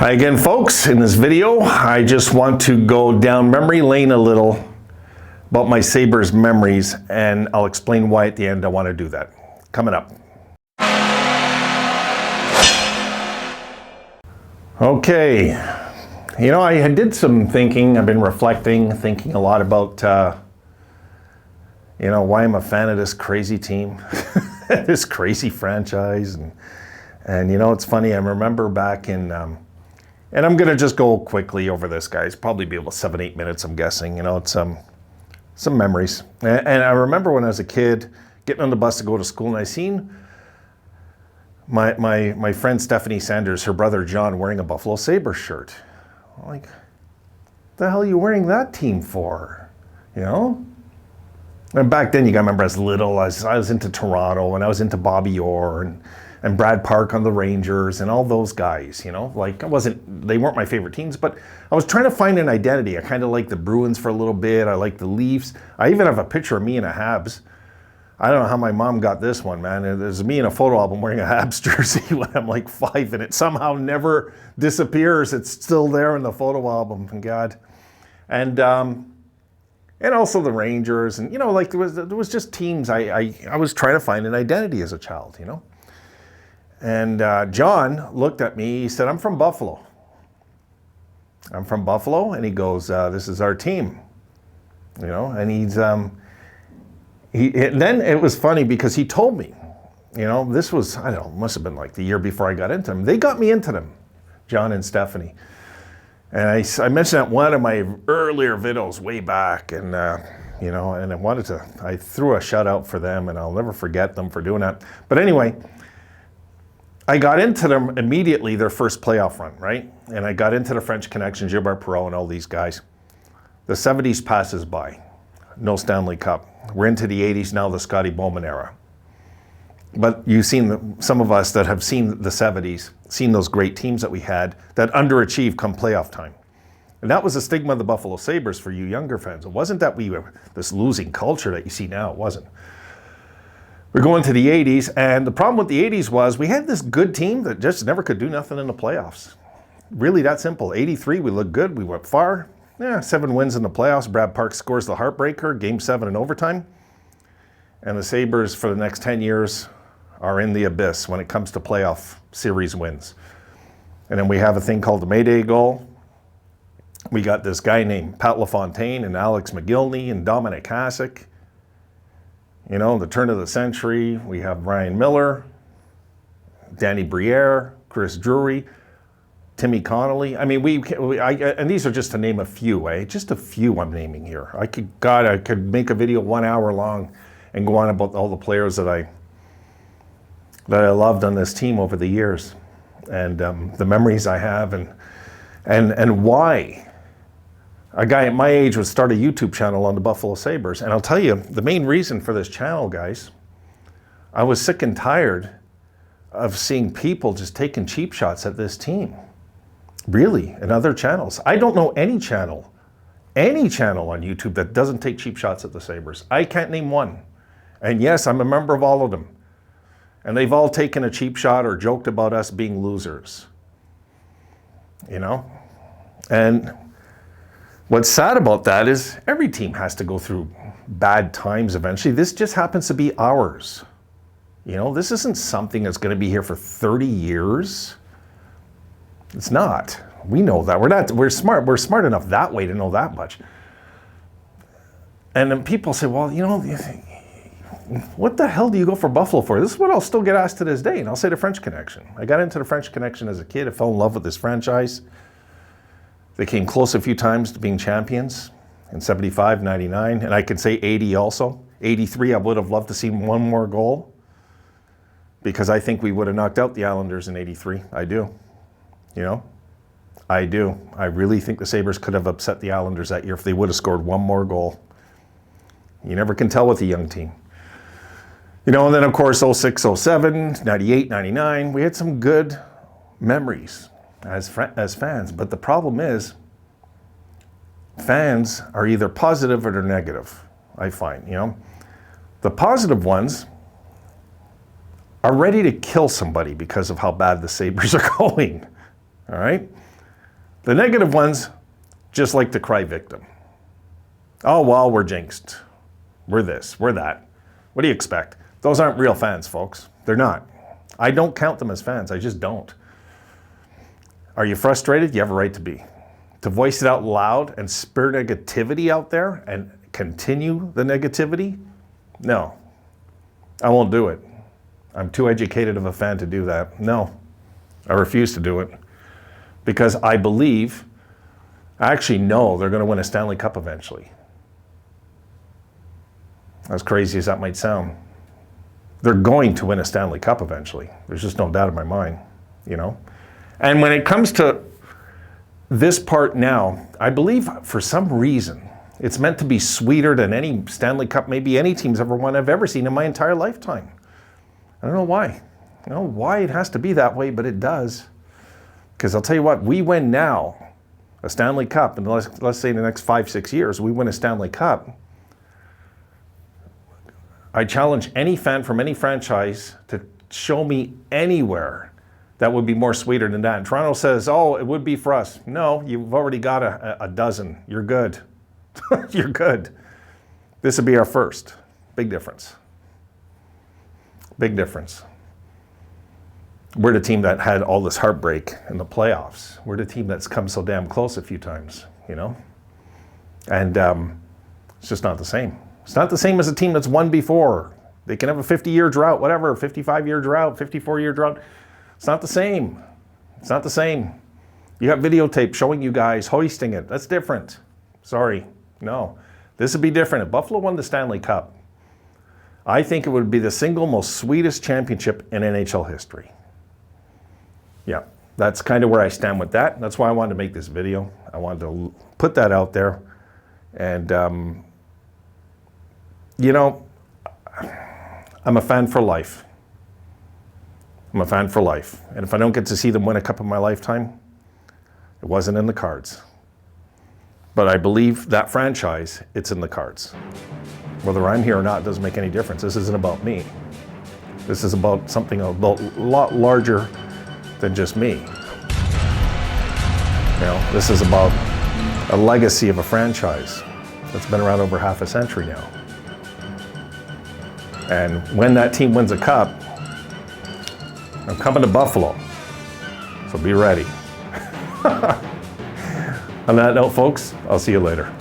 Hi again, folks. In this video, I just want to go down memory lane a little about my Sabres memories, and I'll explain why at the end I want to do that. Coming up. Okay. You know, I did some thinking. I've been thinking a lot about, why I'm a fan of this crazy team, this crazy franchise. And it's funny, I remember back in, and I'm going to just go quickly over this, guys. Probably be about 7-8 minutes, I'm guessing. It's some memories. And I remember when I was a kid, getting on the bus to go to school, and I seen my friend Stephanie Sanders, her brother John, wearing a Buffalo Sabres shirt. I'm like, what the hell are you wearing that team for? And back then, you got to remember, I was little, I was into Toronto, and I was into Bobby Orr, and Brad Park on the Rangers, and all those guys, they weren't my favorite teams, but I was trying to find an identity. I kind of liked the Bruins for a little bit. I liked the Leafs. I even have a picture of me in a Habs. I don't know how my mom got this one, man. There's me in a photo album wearing a Habs jersey when I'm like 5, and it somehow never disappears. It's still there in the photo album, thank God. And also the Rangers, and there was just teams. I was trying to find an identity as a child, And John looked at me, he said, I'm from Buffalo. I'm from Buffalo, and he goes, this is our team. And then it was funny because he told me, this was, I don't know, must have been like the year before I got into them. They got me into them, John and Stephanie. And I mentioned that one of my earlier videos way back, and and I threw a shout out for them, and I'll never forget them for doing that. But anyway, I got into them immediately, their first playoff run, right? And I got into the French Connection, Gilbert Perreault and all these guys. The 70s passes by, no Stanley Cup. We're into the 80s now, the Scotty Bowman era. But you've seen, some of us that have seen the 70s, seen those great teams that we had that underachieved come playoff time. And that was the stigma of the Buffalo Sabres for you younger fans. It wasn't that we were this losing culture that you see now, it wasn't. We're going to the 80s, and the problem with the 80s was we had this good team that just never could do nothing in the playoffs. Really that simple. 83, we looked good, we went far. 7 wins in the playoffs. Brad Park scores the heartbreaker, Game 7 in overtime. And the Sabres for the next 10 years are in the abyss when it comes to playoff series wins. And then we have a thing called the Mayday goal. We got this guy named Pat LaFontaine and Alex McGillney and Dominic Hasek. The turn of the century, we have Ryan Miller, Danny Briere, Chris Drury, Timmy Connolly. I mean, and these are just to name a few, Just a few I'm naming here. I could make a video 1 hour long and go on about all the players that I loved on this team over the years, and the memories I have, and why a guy at my age would start a YouTube channel on the Buffalo Sabres. And I'll tell you, the main reason for this channel, guys, I was sick and tired of seeing people just taking cheap shots at this team. Really, in other channels. I don't know any channel on YouTube that doesn't take cheap shots at the Sabres. I can't name one. And yes, I'm a member of all of them. And they've all taken a cheap shot or joked about us being losers. And what's sad about that is every team has to go through bad times eventually. This just happens to be ours. This isn't something that's going to be here for 30 years. It's not. We know that. We're smart. We're smart enough that way to know that much. And then people say, well, what the hell do you go for Buffalo for? This is what I'll still get asked to this day. And I'll say the French Connection. I got into the French Connection as a kid. I fell in love with this franchise. They came close a few times to being champions in 75, 99, and I could say 80 also. 83, I would have loved to see one more goal because I think we would have knocked out the Islanders in 83. I do. I do. I really think the Sabres could have upset the Islanders that year if they would have scored one more goal. You never can tell with a young team. And then of course 06, 07, 98, 99, we had some good memories as fans, but the problem is fans are either positive or they're negative, I find. The positive ones are ready to kill somebody because of how bad the Sabres are going, all right? The negative ones just like to cry victim. Oh, well, we're jinxed. We're this, we're that. What do you expect? Those aren't real fans, folks. They're not. I don't count them as fans. I just don't. Are you frustrated? You have a right to be. To voice it out loud and spur negativity out there and continue the negativity? No, I won't do it. I'm too educated of a fan to do that. No, I refuse to do it because I actually know they're going to win a Stanley Cup eventually. As crazy as that might sound. They're going to win a Stanley Cup eventually. There's just no doubt in my mind, you know? And when it comes to this part now, I believe for some reason, it's meant to be sweeter than any Stanley Cup maybe any team's ever won I've ever seen in my entire lifetime. I don't know why. I don't know why it has to be that way, but it does. Because I'll tell you what, we win now a Stanley Cup, and let's say in the next 5-6 years, we win a Stanley Cup. I challenge any fan from any franchise to show me anywhere that would be more sweeter than that. And Toronto says, oh, it would be for us. No, you've already got a dozen. You're good. You're good. This would be our first. Big difference. Big difference. We're the team that had all this heartbreak in the playoffs. We're the team that's come so damn close a few times, you know? And it's just not the same. It's not the same as a team that's won before. They can have a 50-year drought, whatever, 55-year drought, 54-year drought. It's not the same. It's not the same. You got videotape showing you guys hoisting it. That's different. Sorry. No. This would be different. If Buffalo won the Stanley Cup, I think it would be the single most sweetest championship in NHL history. Yeah, that's kind of where I stand with that. That's why I wanted to make this video. I wanted to put that out there. And, you know, I'm a fan for life. I'm a fan for life. And if I don't get to see them win a cup in my lifetime, it wasn't in the cards. But I believe that franchise, it's in the cards. Whether I'm here or not doesn't make any difference. This isn't about me. This is about something a lot larger than just me. You know, this is about a legacy of a franchise that's been around over half a century now. And when that team wins a cup, I'm coming to Buffalo, so be ready. On that note, folks, I'll see you later.